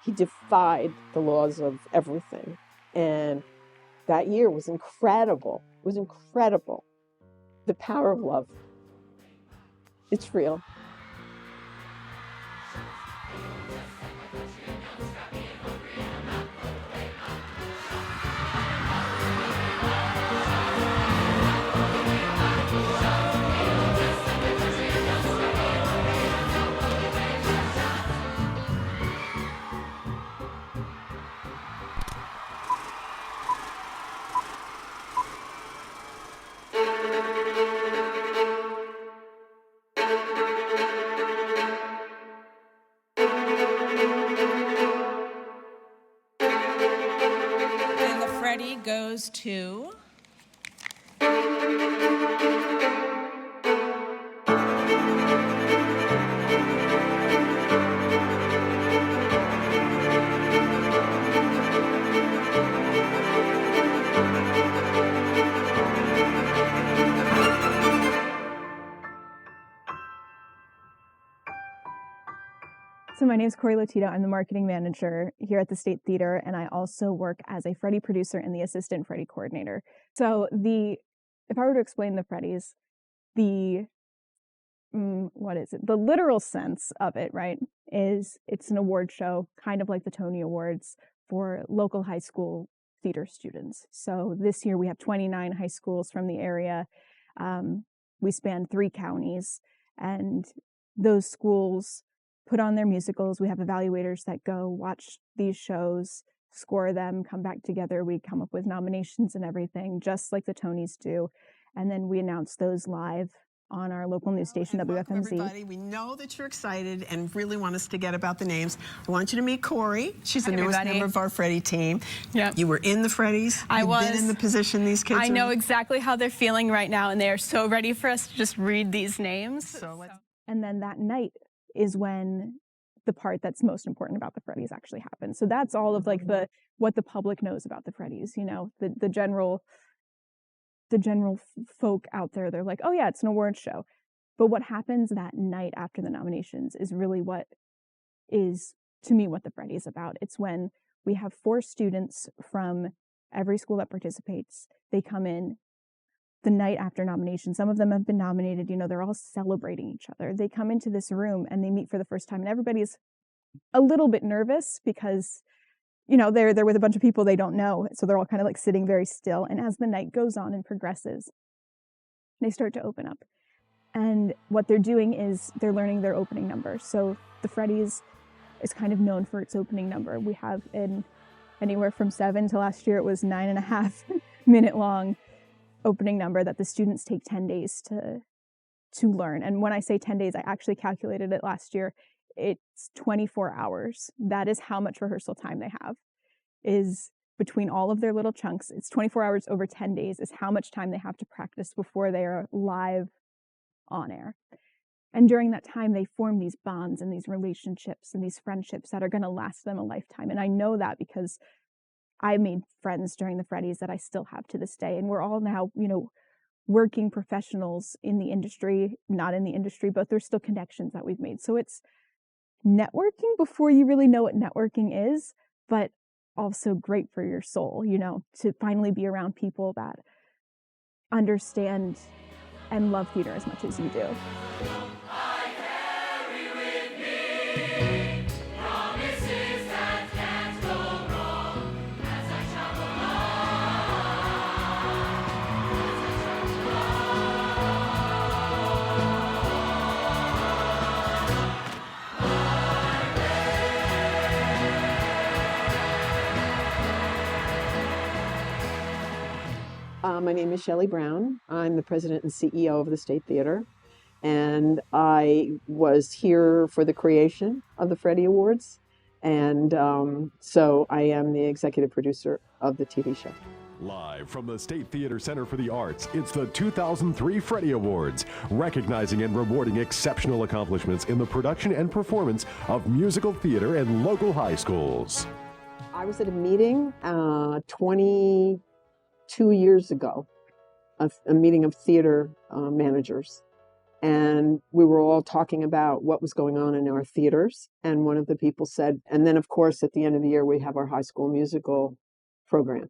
He defied the laws of everything. And that year was incredible. It was incredible. The power of love. It's real. And the Freddy goes to... So my name is Corey Latito. I'm the marketing manager here at the State Theater, and I also work as a Freddy producer and the assistant Freddy coordinator. So if I were to explain the Freddys, the literal sense of it, right, is it's an award show, kind of like the Tony Awards for local high school theater students. So this year we have 29 high schools from the area. We span 3 counties, and those schools put on their musicals. We have evaluators that go watch these shows, score them, come back together. We come up with nominations and everything, just like the Tonys do. And then we announce those live on our local news station, WFMZ. Welcome, everybody. We know that you're excited and really want us to get about the names. I want you to meet Corey. She's the newest member of our Freddy team. Yep. You were in the Freddys. You've been in the position these kids I are know in. exactly how they're feeling right now, and they are so ready for us to just read these names. And then that night is when the part that's most important about the Freddys actually happens. So that's all of like what the public knows about the Freddys, you know, the general folk out there. They're like, oh yeah, it's an award show. But what happens that night after the nominations is really what is, to me, what the Freddy is about. It's when we have 4 students from every school that participates. They come in the night after nomination. Some of them have been nominated, you know, they're all celebrating each other. They come into this room and they meet for the first time, and everybody's a little bit nervous because, you know, they're with a bunch of people they don't know. So they're all kind of like sitting very still. And as the night goes on and progresses, they start to open up. And what they're doing is they're learning their opening number. So the Freddys is kind of known for its opening number. We have anywhere from 7 to last year it was 9.5 minute long opening number that the students take 10 days to learn. And when I say 10 days, I actually calculated it last year. It's 24 hours. That is how much rehearsal time they have, is between all of their little chunks. It's 24 hours over 10 days is how much time they have to practice before they are live on air. And during that time, they form these bonds and these relationships and these friendships that are going to last them a lifetime. And I know that because I made friends during the Freddys that I still have to this day. And we're all now, you know, working professionals in the industry, not in the industry, but there's still connections that we've made. So it's networking before you really know what networking is, but also great for your soul, you know, to finally be around people that understand and love theater as much as you do. My name is Shelley Brown. I'm the president and CEO of the State Theater, and I was here for the creation of the Freddy Awards, and so I am the executive producer of the TV show. Live from the State Theater Center for the Arts, it's the 2003 Freddy Awards, recognizing and rewarding exceptional accomplishments in the production and performance of musical theater in local high schools. I was at a meeting 22 years ago, a meeting of theater managers, And we were all talking about what was going on in our theaters. And one of the people said, and then of course, at the end of the year, we have our high school musical program.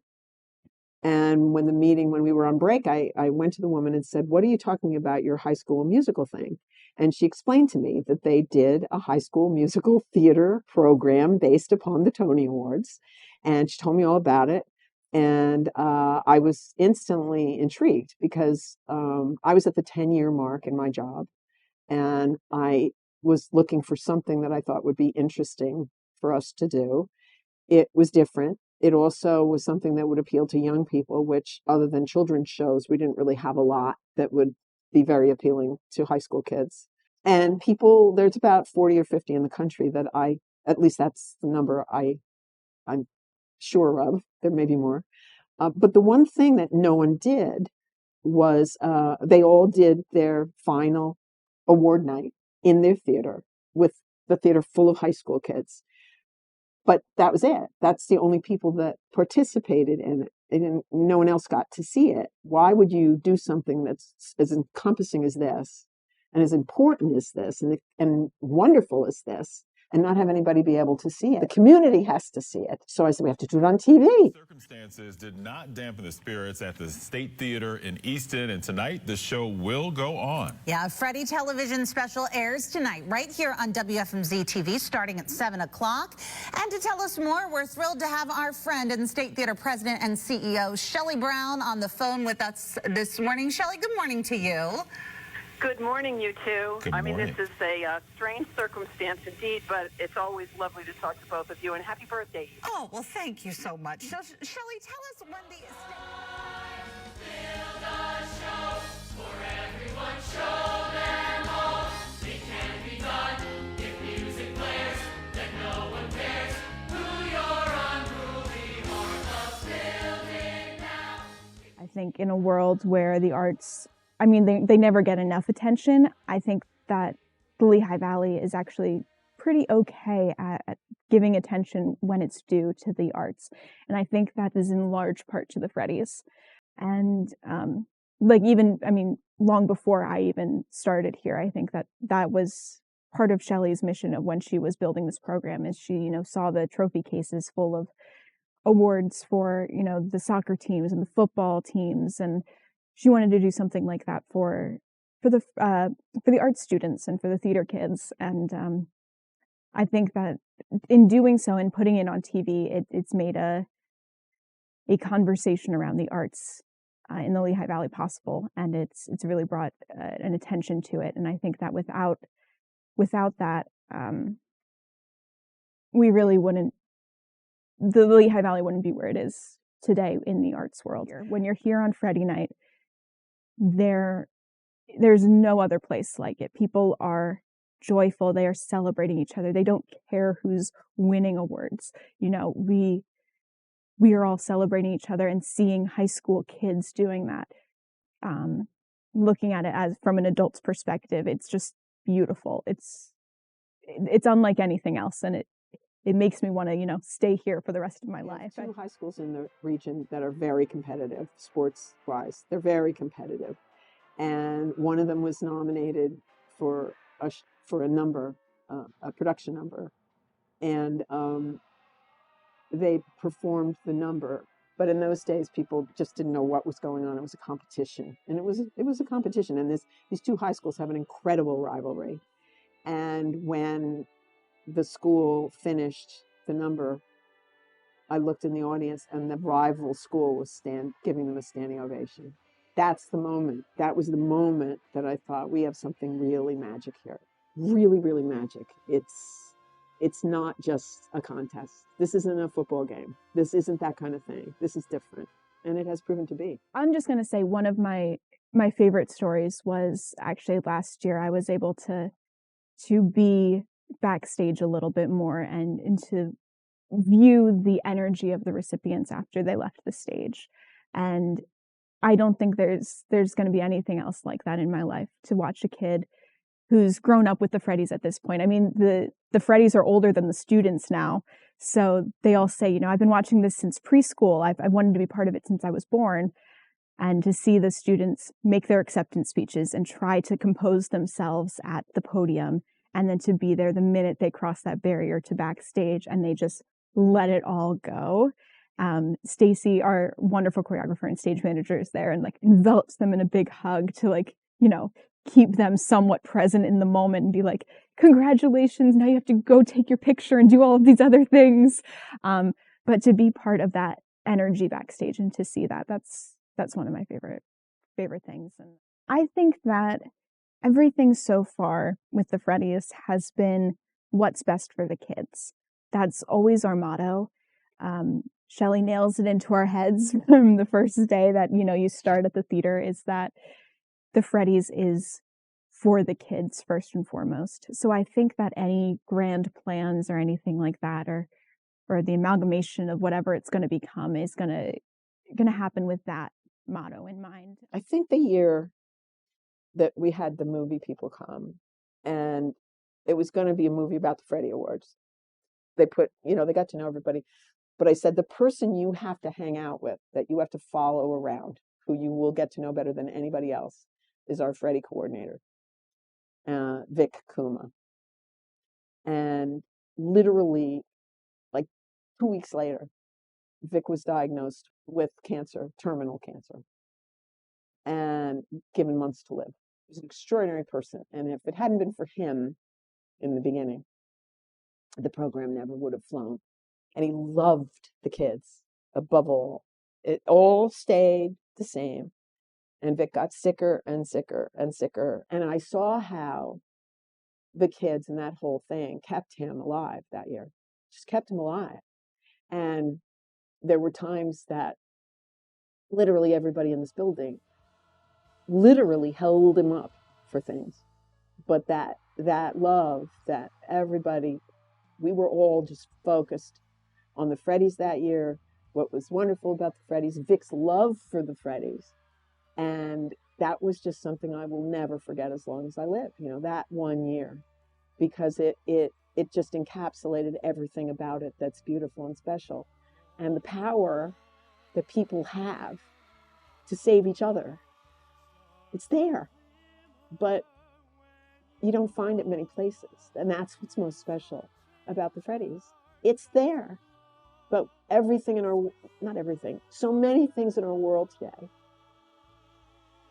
And when we were on break, I went to the woman and said, what are you talking about, your high school musical thing? And she explained to me that they did a high school musical theater program based upon the Tony Awards. And she told me all about it. And I was instantly intrigued because I was at the 10-year mark in my job. And I was looking for something that I thought would be interesting for us to do. It was different. It also was something that would appeal to young people, which, other than children's shows, we didn't really have a lot that would be very appealing to high school kids. And people, there's about 40 or 50 in the country that at least that's the number I'm sure of. There may be more. But the one thing that no one did was they all did their final award night in their theater with the theater full of high school kids. But that was it. That's the only people that participated in it. No one else got to see it. Why would you do something that's as encompassing as this and as important as this and wonderful as this and not have anybody be able to see it? The community has to see it. So I said, we have to do it on TV. Circumstances did not dampen the spirits at the State Theater in Easton, and tonight the show will go on. Yeah, Freddy television special airs tonight right here on WFMZ TV starting at 7 o'clock. And to tell us more, we're thrilled to have our friend and State Theater President and CEO Shelley Brown on the phone with us this morning. Shelley, good morning to you. Good morning, you two. Good I mean, morning. this is a strange circumstance indeed, but it's always lovely to talk to both of you, and happy birthday. Oh, well, thank you so much. So, Shelley, tell us when the I think in a world where the arts, I mean, they never get enough attention. I think that the Lehigh Valley is actually pretty okay at giving attention when it's due to the arts. And I think that is in large part to the Freddys. And long before I even started here, I think that was part of Shelley's mission of when she was building this program is she, saw the trophy cases full of awards for, the soccer teams and the football teams. And she wanted to do something like that for the art students and for the theater kids. And I think that in doing so and putting it on TV, it's made a conversation around the arts in the Lehigh Valley possible, and it's really brought an attention to it. And I think that without that, we really wouldn't. The Lehigh Valley wouldn't be where it is today in the arts world. When you're here on Friday night, there's no other place like it. People are joyful. They are celebrating each other. They don't care who's winning awards. We are all celebrating each other and seeing high school kids doing that. Looking at it as from an adult's perspective, it's just beautiful. It's unlike anything else, and it makes me want to, stay here for the rest of my life. Two high schools in the region that are very competitive, sports-wise. They're very competitive. And one of them was nominated for a number, a production number. And they performed the number. But in those days, people just didn't know what was going on. It was a competition. And it was a competition. And these two high schools have an incredible rivalry. And when the school finished the number, I looked in the audience and the rival school was giving them a standing ovation. That's the moment. That was the moment that I thought we have something really magic here. Really, really magic. It's not just a contest. This isn't a football game. This isn't that kind of thing. This is different. And it has proven to be. I'm just going to say one of my favorite stories was actually last year. I was able to be backstage a little bit more and to view the energy of the recipients after they left the stage. And I don't think there's going to be anything else like that in my life, to watch a kid who's grown up with the Freddys at this point. I mean, the Freddys are older than the students now. So they all say, I've been watching this since preschool. I've wanted to be part of it since I was born. And to see the students make their acceptance speeches and try to compose themselves at the podium, and then to be there the minute they cross that barrier to backstage and they just let it all go. Stacy, our wonderful choreographer and stage manager, is there and like envelops them in a big hug to like, you know, keep them somewhat present in the moment and be like, congratulations, now you have to go take your picture and do all of these other things. But to be part of that energy backstage and to see that, that's one of my favorite things. And I think that everything so far with the Freddys has been what's best for the kids. That's always our motto. Shelley nails it into our heads from the first day that, you know, you start at the theater, is that the Freddys is for the kids first and foremost. So I think that any grand plans or anything like that, or the amalgamation of whatever it's going to become, is going to happen with that motto in mind. I think the year that we had the movie people come, and it was going to be a movie about the Freddy Awards. They put, you know, they got to know everybody. But I said, the person you have to hang out with, that you have to follow around, who you will get to know better than anybody else, is our Freddy coordinator, Vic Kuma. And literally, like 2 weeks later, Vic was diagnosed with cancer, terminal cancer, and given months to live. He was an extraordinary person. And if it hadn't been for him in the beginning, the program never would have flown. And he loved the kids above all. It all stayed the same. And Vic got sicker and sicker and sicker. And I saw how the kids and that whole thing kept him alive that year, just kept him alive. And there were times that literally everybody in this building literally held him up for things. But that love, that everybody, we were all just focused on the Freddys that year. What was wonderful about the Freddys, Vic's love for the Freddys. And that was just something I will never forget as long as I live, you know, that 1 year, because it just encapsulated everything about it that's beautiful and special. And the power that people have to save each other, it's there, but you don't find it many places. And that's what's most special about the Freddys. It's there. But everything in our, not everything, so many things in our world today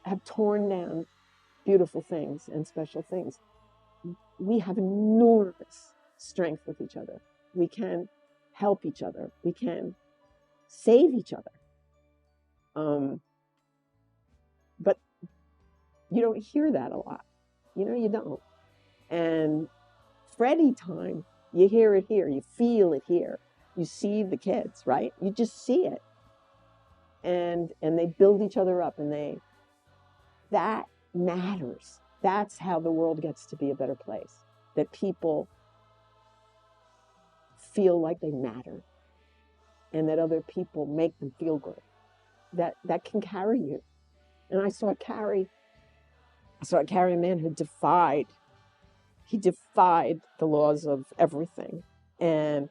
have torn down beautiful things and special things. We have enormous strength with each other. We can help each other. We can save each other. But you don't hear that a lot. You know, you don't. And Freddy time, you hear it here. You feel it here. You see the kids, right? You just see it. And they build each other up, and that matters. That's how the world gets to be a better place. That people feel like they matter, and that other people make them feel good. That can carry you. And I saw it carry a man who defied the laws of everything. And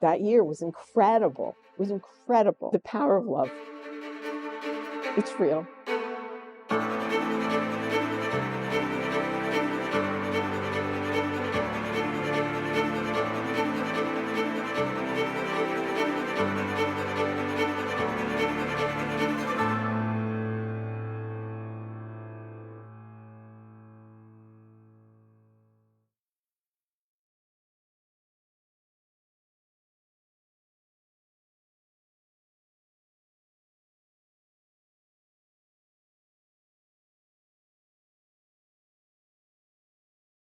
that year was incredible. It was incredible. The power of love. It's real.